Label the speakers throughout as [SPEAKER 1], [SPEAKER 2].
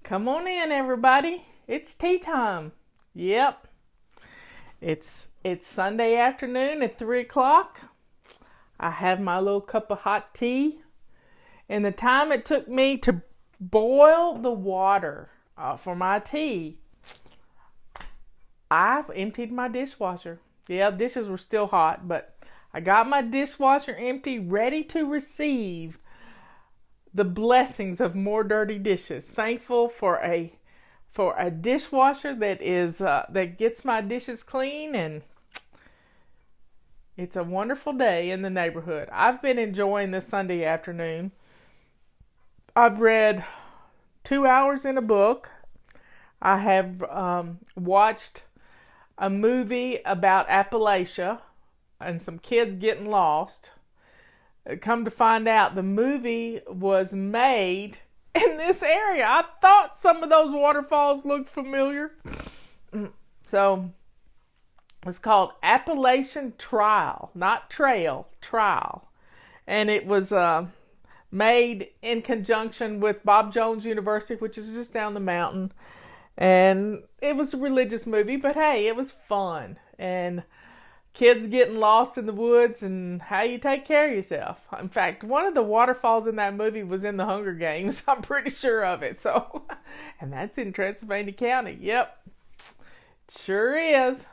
[SPEAKER 1] Come on in, everybody. It's tea time. Yep. It's Sunday afternoon at 3 o'clock. I have my little cup of hot tea. And the time it took me to boil the water for my tea, I've emptied my dishwasher. Yeah, dishes were still hot, but I got my dishwasher empty, ready to receive the blessings of more dirty dishes. Thankful for a dishwasher that gets my dishes clean, and it's a wonderful day in the neighborhood. I've been enjoying this Sunday afternoon. I've read 2 hours in a book. I have watched a movie about Appalachia and some kids getting lost. Come to find out, the movie was made in this area. I thought some of those waterfalls looked familiar. So it's called Appalachian Trial, not Trail, Trial. And it was made in conjunction with Bob Jones University, which is just down the mountain. And it was a religious movie, but hey, it was fun. And kids getting lost in the woods and how you take care of yourself. In fact, one of the waterfalls in that movie was in the Hunger Games. I'm pretty sure of it. So, and that's in Transylvania County. Yep, sure is.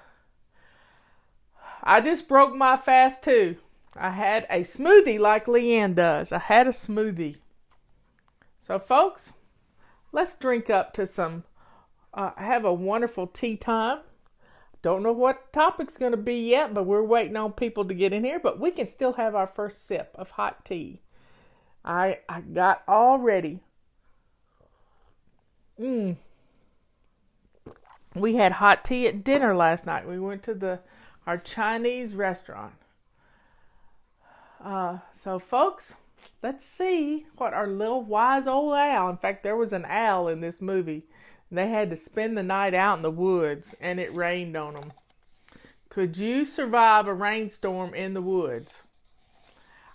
[SPEAKER 1] I just broke my fast too. I had a smoothie like Leanne does. I had a smoothie. So, folks, let's drink up to some. Have a wonderful tea time. Don't know what the topic's going to be yet, but we're waiting on people to get in here. But we can still have our first sip of hot tea. I got all ready. We had hot tea at dinner last night. We went to our Chinese restaurant. So, folks, let's see what our little wise old owl. In fact, there was an owl in this movie. They had to spend the night out in the woods, and it rained on them. Could you survive a rainstorm in the woods?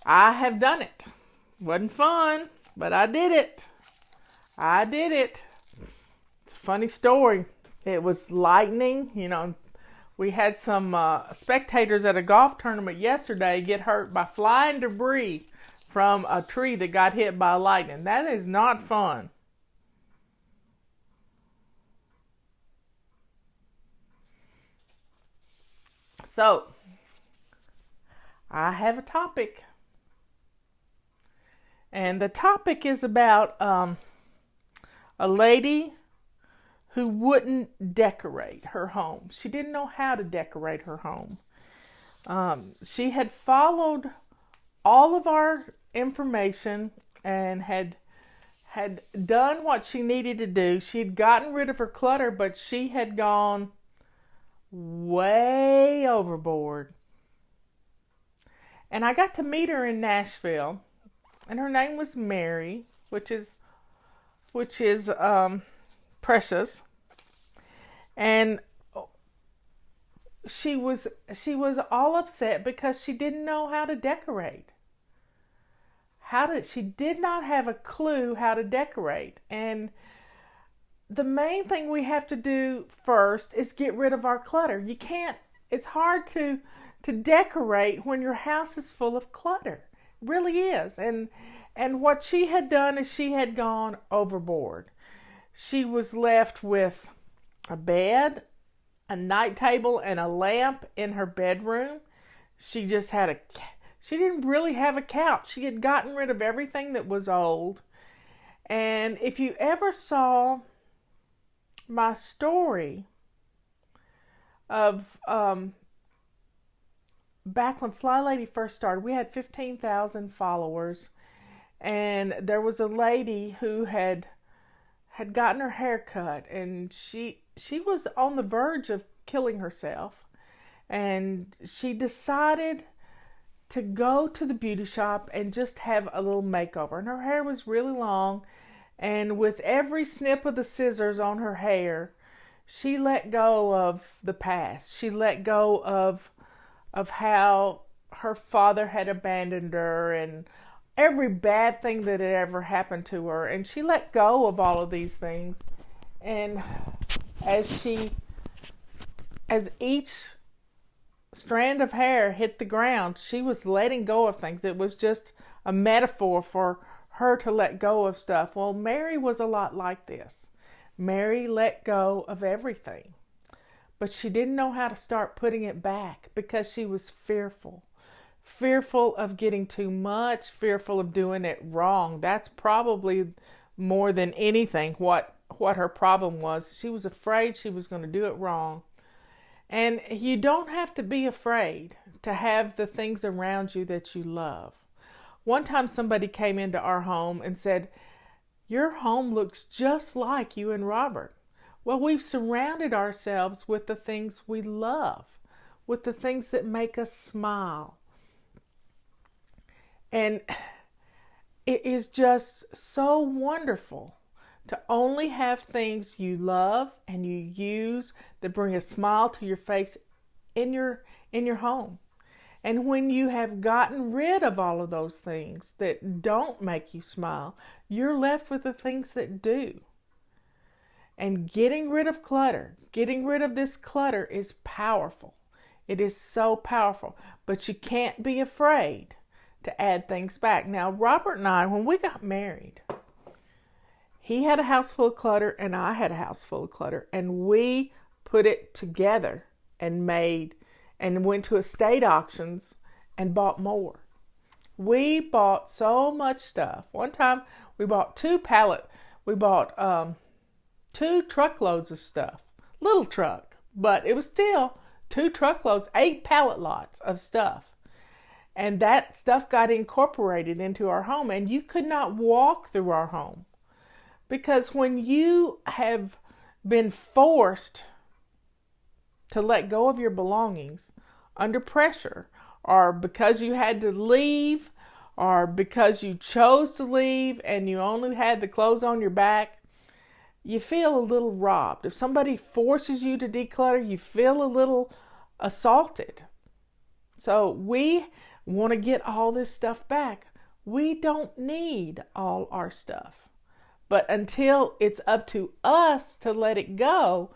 [SPEAKER 1] I have done it. Wasn't fun, but I did it. It's a funny story. It was lightning. We had some spectators at a golf tournament yesterday get hurt by flying debris from a tree that got hit by lightning. That is not fun. So, I have a topic. And the topic is about a lady who wouldn't decorate her home. She didn't know how to decorate her home. She had followed all of our information and had done what she needed to do. She had gotten rid of her clutter, but she had gone way overboard. And I got to meet her in Nashville, and her name was Mary, which is precious. And she was all upset because she didn't know how to decorate. She did not have a clue how to decorate. And the main thing we have to do first is get rid of our clutter. It's hard to decorate when your house is full of clutter. It really is. And what she had done is she had gone overboard. She was left with a bed, a night table, and a lamp in her bedroom. She didn't really have a couch. She had gotten rid of everything that was old. And if you ever saw my story of back when Fly Lady first started, we had 15,000 followers, and there was a lady who had gotten her hair cut, and she was on the verge of killing herself, and she decided to go to the beauty shop and just have a little makeover. And her hair was really long, and with every snip of the scissors on her hair, she let go of the past. She let go of how her father had abandoned her and every bad thing that had ever happened to her, and she let go of all of these things. And as each strand of hair hit the ground, she was letting go of things. It was just a metaphor for her to let go of stuff. Well, Mary was a lot like this. Mary let go of everything, but she didn't know how to start putting it back because she was fearful. Fearful of getting too much, fearful of doing it wrong. That's probably more than anything what her problem was. She was afraid she was going to do it wrong. And you don't have to be afraid to have the things around you that you love. One time somebody came into our home and said, "Your home looks just like you and Robert." Well, we've surrounded ourselves with the things we love, with the things that make us smile. And it is just so wonderful to only have things you love and you use that bring a smile to your face in your home. And when you have gotten rid of all of those things that don't make you smile, you're left with the things that do. And getting rid of clutter, getting rid of this clutter is powerful. It is so powerful. But you can't be afraid to add things back. Now, Robert and I, when we got married, he had a house full of clutter and I had a house full of clutter. And we put it together and went to estate auctions and bought more. We bought so much stuff. One time we bought 2 truckloads of stuff. Little truck, but it was still 2 truckloads, 8 pallet lots of stuff. And that stuff got incorporated into our home, and you could not walk through our home. Because when you have been forced to let go of your belongings under pressure, or because you had to leave, or because you chose to leave and you only had the clothes on your back, you feel a little robbed. If somebody forces you to declutter, you feel a little assaulted. So we want to get all this stuff back. We don't need all our stuff. But until it's up to us to let it go,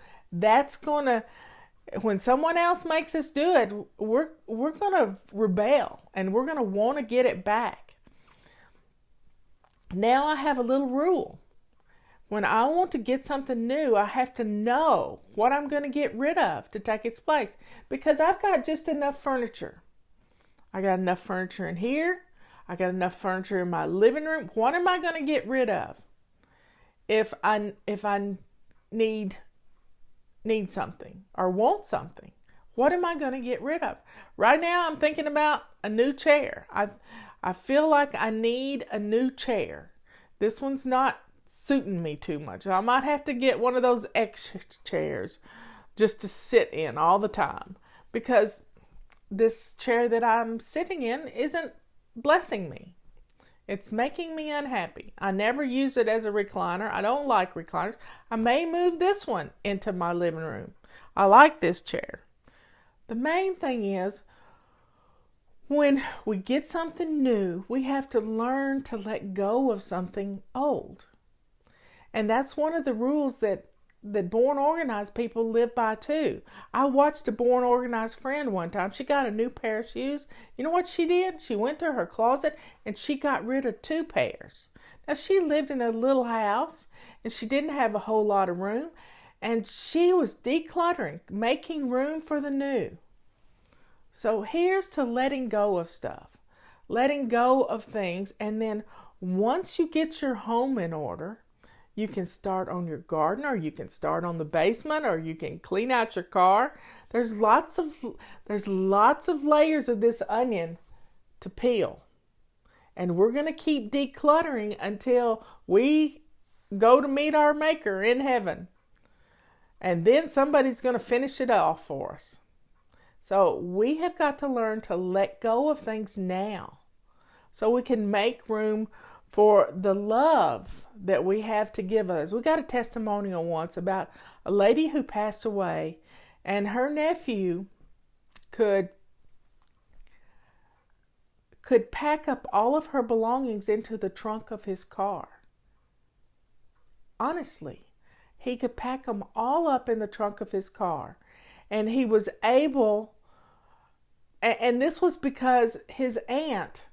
[SPEAKER 1] when someone else makes us do it, we're going to rebel and we're going to want to get it back. Now I have a little rule. When I want to get something new, I have to know what I'm going to get rid of to take its place, because I've got just enough furniture. I got enough furniture in here. I got enough furniture in my living room. What am I going to get rid of? If I need something or want something, what am I going to get rid of? Right now I'm thinking about a new chair. I feel like I need a new chair. This one's not suiting me too much. I might have to get one of those X chairs just to sit in all the time, because this chair that I'm sitting in isn't blessing me. It's making me unhappy. I never use it as a recliner. I don't like recliners. I may move this one into my living room. I like this chair. The main thing is, when we get something new, we have to learn to let go of something old. And that's one of the rules that born organized people live by too. I watched a born organized friend one time. She got a new pair of shoes. You know what she did? She went to her closet and she got rid of 2 pairs. Now, she lived in a little house and she didn't have a whole lot of room, and she was decluttering, making room for the new. So here's to letting go of stuff, letting go of things. And then once you get your home in order, you can start on your garden, or you can start on the basement, or you can clean out your car. There's lots of layers of this onion to peel. And we're going to keep decluttering until we go to meet our Maker in heaven. And then somebody's going to finish it off for us. So we have got to learn to let go of things now, so we can make room for the love that we have to give others. We got a testimonial once about a lady who passed away, and her nephew could could pack up all of her belongings into the trunk of his car. Honestly, he could pack them all up in the trunk of his car. And he was able, and this was because his aunt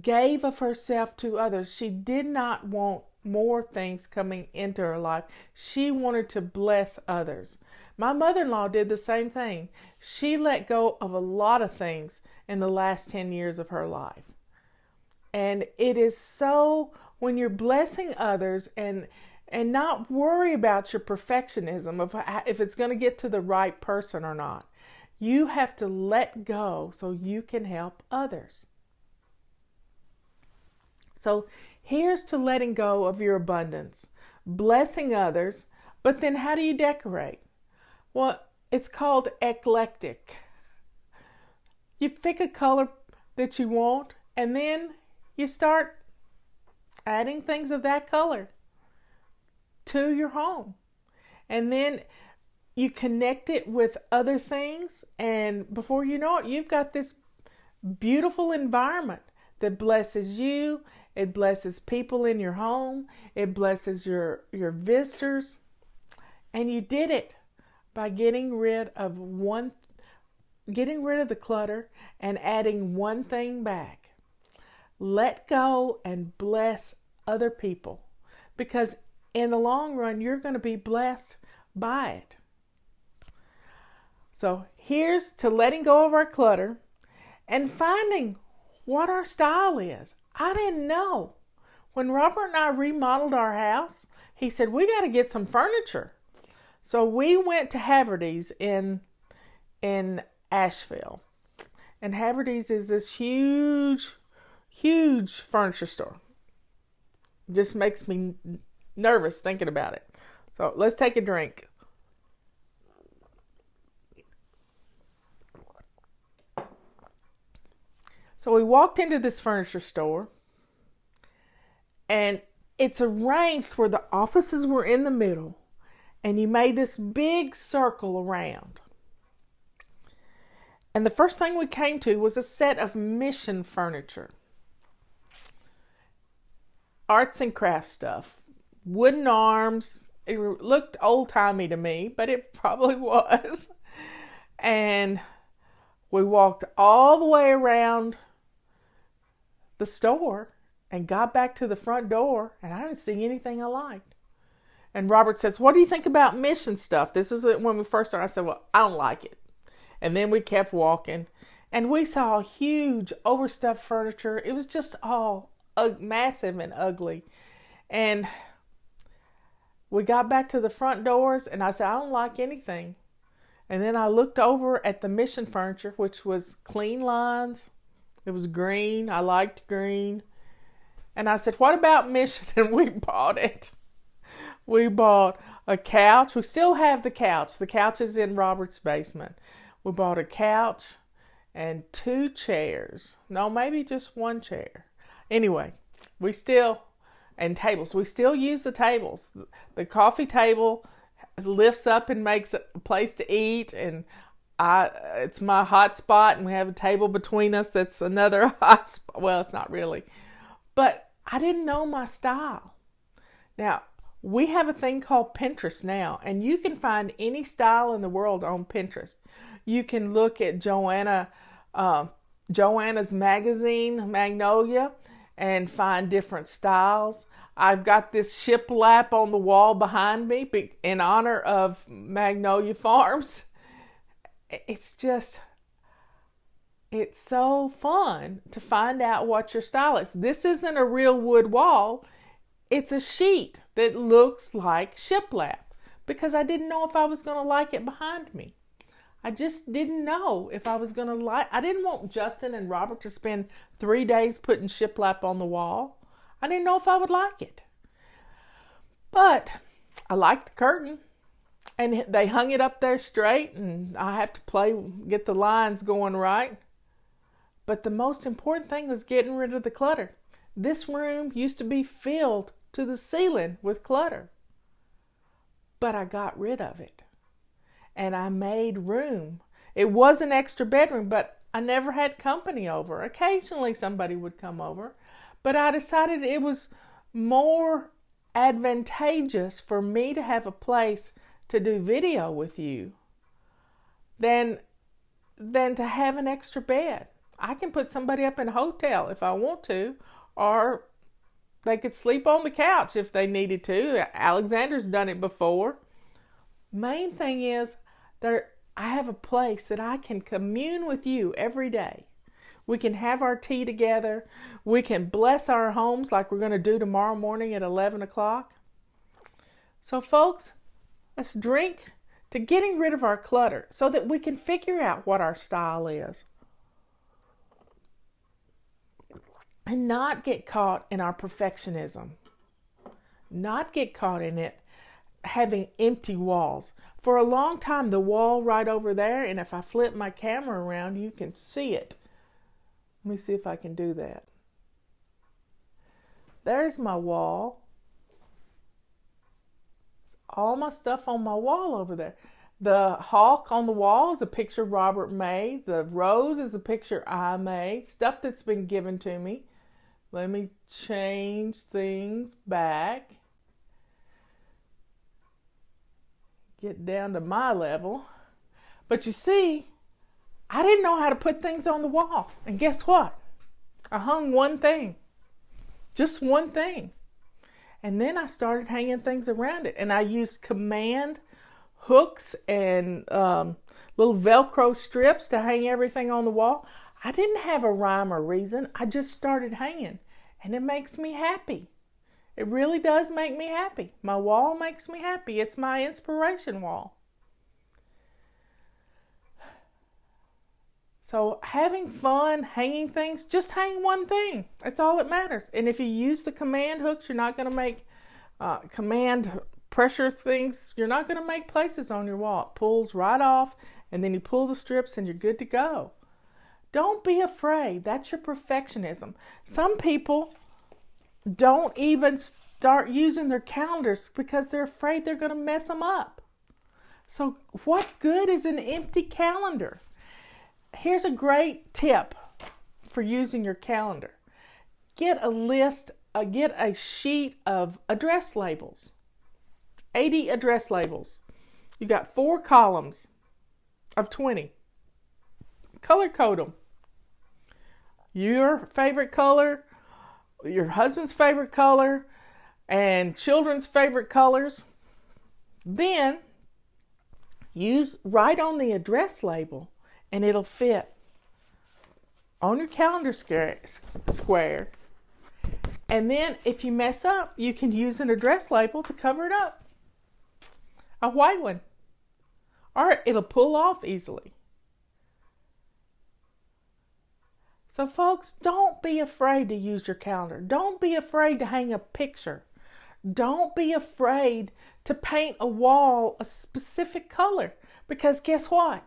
[SPEAKER 1] gave of herself to others. She did not want more things coming into her life. She wanted to bless others. My mother-in-law did the same thing. She let go of a lot of things in the last 10 years of her life. And it is so, when you're blessing others and not worry about your perfectionism of if it's going to get to the right person or not. You have to let go so you can help others. So here's to letting go of your abundance, blessing others, but then how do you decorate? Well, it's called eclectic. You pick a color that you want, and then you start adding things of that color to your home. And then you connect it with other things, and before you know it, you've got this beautiful environment that blesses you. It blesses people in your home. It blesses your visitors. And you did it by getting rid of the clutter and adding one thing back. Let go and bless other people, because in the long run, you're going to be blessed by it. So here's to letting go of our clutter and finding what our style is. I didn't know. When Robert and I remodeled our house, he said, we got to get some furniture. So we went to Haverty's in Asheville. And Haverty's is this huge furniture store. Just makes me nervous thinking about it. So let's take a drink. So we walked into this furniture store, and it's arranged where the offices were in the middle, and you made this big circle around. And the first thing we came to was a set of mission furniture. Arts and crafts stuff. Wooden arms. It looked old-timey to me, but it probably was. And we walked all the way around the store and got back to the front door, and I didn't see anything I liked. And Robert says, what do you think about mission stuff? This is when we first started. I said, well, I don't like it. And then we kept walking, and we saw huge overstuffed furniture. It was just all massive and ugly. And we got back to the front doors, and I said, I don't like anything. And then I looked over at the mission furniture, which was clean lines. It was green. I liked green. And I said, what about mission? And we bought it. We bought a couch. We still have the couch. The couch is in Robert's basement. We bought a couch and 2 chairs. No, maybe just 1 chair. Anyway, and tables. We still use the tables. The coffee table lifts up and makes a place to eat, and it's my hot spot, and we have a table between us that's another hot spot. Well, it's not really. But I didn't know my style. Now, we have a thing called Pinterest now, and you can find any style in the world on Pinterest. You can look at Joanna's magazine, Magnolia, and find different styles. I've got this shiplap on the wall behind me in honor of Magnolia Farms. It's so fun to find out what your style is. This isn't a real wood wall. It's a sheet that looks like shiplap, because I didn't know if I was going to like it behind me. I just didn't know if I was going to like. I didn't want Justin and Robert to spend 3 days putting shiplap on the wall. I didn't know if I would like it. But I liked the curtain, and they hung it up there straight, and I have to get the lines going right. But the most important thing was getting rid of the clutter. This room used to be filled to the ceiling with clutter. But I got rid of it. And I made room. It was an extra bedroom, but I never had company over. Occasionally somebody would come over, but I decided it was more advantageous for me to have a place to do video with you than to have an extra bed. I can put somebody up in a hotel if I want to, or they could sleep on the couch if they needed to. Alexander's done it before. Main thing is I have a place that I can commune with you every day. We can have our tea together. We can bless our homes like we're going to do tomorrow morning at 11 o'clock. So folks, let's drink to getting rid of our clutter so that we can figure out what our style is. And not get caught in our perfectionism. Not get caught in it having empty walls. For a long time, the wall right over there, and if I flip my camera around, you can see it. Let me see if I can do that. There's my wall. All my stuff on my wall over there. The hawk on the wall is a picture Robert made. The rose is a picture I made. Stuff that's been given to me. Let me change things back. Get down to my level. But you see, I didn't know how to put things on the wall. And guess what? I hung one thing. Just one thing. And then I started hanging things around it. And I used command hooks and little Velcro strips to hang everything on the wall. I didn't have a rhyme or reason. I just started hanging. And it makes me happy. It really does make me happy. My wall makes me happy. It's my inspiration wall. So having fun, hanging things, just hang one thing. That's all that matters. And if you use the command hooks, you're not going to make command pressure things. You're not going to make places on your wall. It pulls right off, and then you pull the strips and you're good to go. Don't be afraid. That's your perfectionism. Some people don't even start using their calendars because they're afraid they're going to mess them up. So what good is an empty calendar? Here's a great tip for using your calendar. Get a sheet of address labels. 80 address labels. You got 4 columns of 20. Color code them. Your favorite color, your husband's favorite color, and children's favorite colors. Then write on the address label, and it'll fit on your calendar square. And then if you mess up, you can use an address label to cover it up. A white one. Or it'll pull off easily. So folks, don't be afraid to use your calendar. Don't be afraid to hang a picture. Don't be afraid to paint a wall a specific color. Because guess what?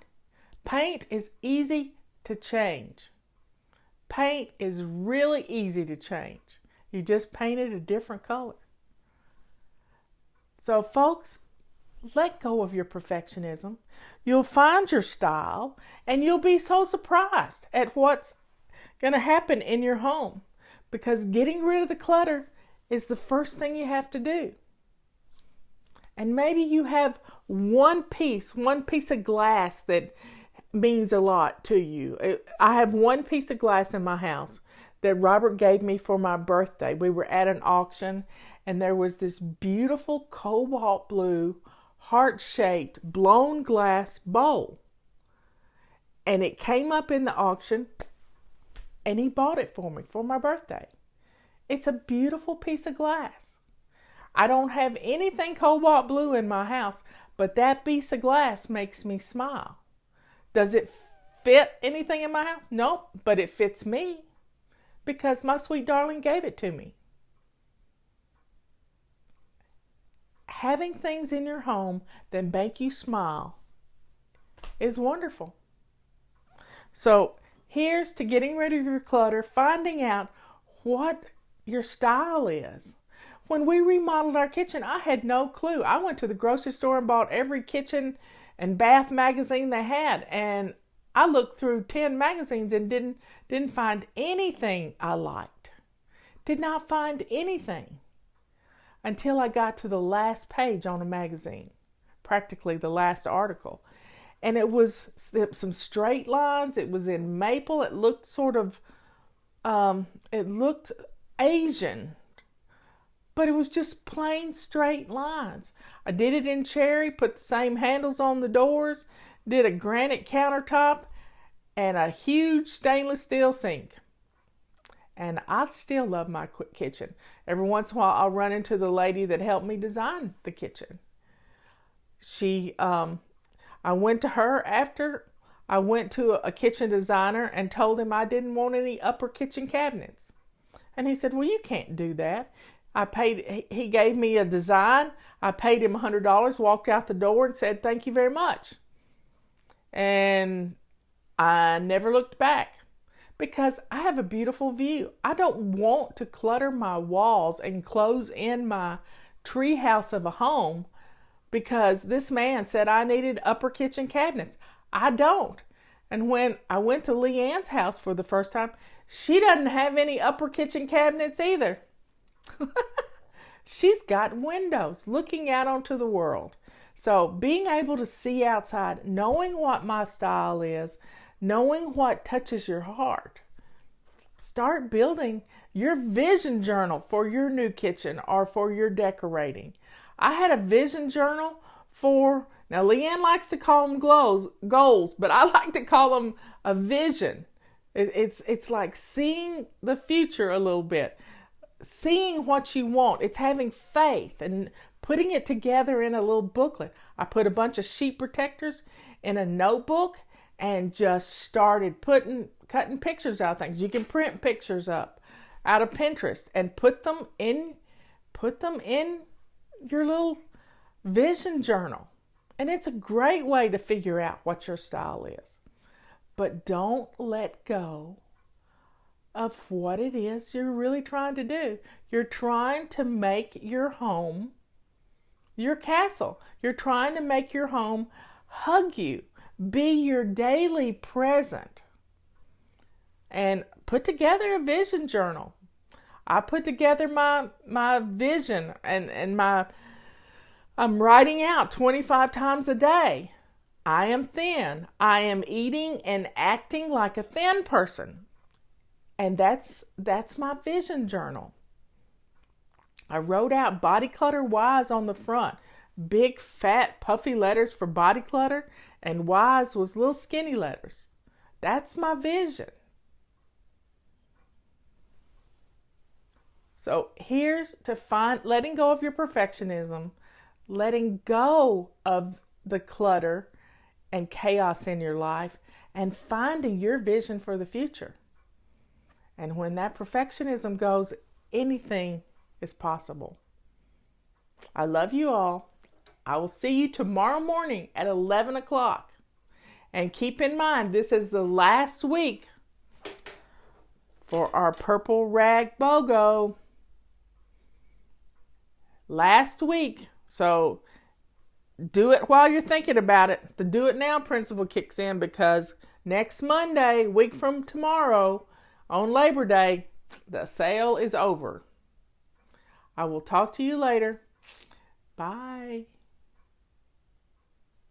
[SPEAKER 1] Paint is easy to change. Paint is really easy to change. You just paint it a different color. So folks, let go of your perfectionism. You'll find your style, and you'll be so surprised at what's going to happen in your home, because getting rid of the clutter is the first thing you have to do. And maybe you have one piece of glass that means a lot to you. I have one piece of glass in my house that Robert gave me for my birthday. We were at an auction, and there was this beautiful cobalt blue, heart-shaped, blown glass bowl. And it came up in the auction, and he bought it for me for my birthday. It's a beautiful piece of glass. I don't have anything cobalt blue in my house, but that piece of glass makes me smile. Does it fit anything in my house? Nope, but it fits me because my sweet darling gave it to me. Having things in your home that make you smile is wonderful. So here's to getting rid of your clutter, finding out what your style is. When we remodeled our kitchen, I had no clue. I went to the grocery store and bought every kitchen and bath magazine they had, and I looked through 10 magazines and didn't find anything I liked. Did not find anything until I got to the last page on a magazine, practically the last article. And it was some straight lines. It was in maple. It looked sort of, it looked Asian, but it was just plain straight lines. I did it in cherry, put the same handles on the doors, did a granite countertop, and a huge stainless steel sink. And I still love my kitchen. Every once in a while, I'll run into the lady that helped me design the kitchen. I went to her after I went to a kitchen designer and told him I didn't want any upper kitchen cabinets. And he said, well, you can't do that. He gave me a design. I paid him $100, walked out the door and said, thank you very much. And I never looked back because I have a beautiful view. I don't want to clutter my walls and close in my treehouse of a home because this man said I needed upper kitchen cabinets. I don't. And when I went to Leanne's house for the first time, she doesn't have any upper kitchen cabinets either. She's got windows looking out onto the world. So being able to see outside, knowing what my style is, knowing what touches your heart. Start building your vision journal for your new kitchen or for your decorating. I had a vision journal for, now Leanne likes to call them goals, but I like to call them a vision. It's like seeing the future a little bit, seeing what you want. It's having faith and putting it together in a little booklet. I put a bunch of sheet protectors in a notebook and just started cutting pictures out of things. You can print pictures up out of Pinterest and put them in your little vision journal. And it's a great way to figure out what your style is. But don't let go of what it is you're really trying to do. You're trying to make your home your castle. You're trying to make your home hug you, be your daily present. And put together a vision journal. I put together my vision and I'm writing out 25 times a day. I am thin. I am eating and acting like a thin person. And that's my vision journal. I wrote out body clutter wise on the front. Big, fat, puffy letters for body clutter, and wise was little skinny letters. That's my vision. So here's to letting go of your perfectionism, letting go of the clutter and chaos in your life, and finding your vision for the future. And when that perfectionism goes, anything is possible. I love you all. I will see you tomorrow morning at 11 o'clock. And keep in mind, this is the last week for our Purple Rag BOGO. Last week. So do it while you're thinking about it. The do it now principle kicks in because next Monday, week from tomorrow, on Labor Day, the sale is over. I will talk to you later. Bye.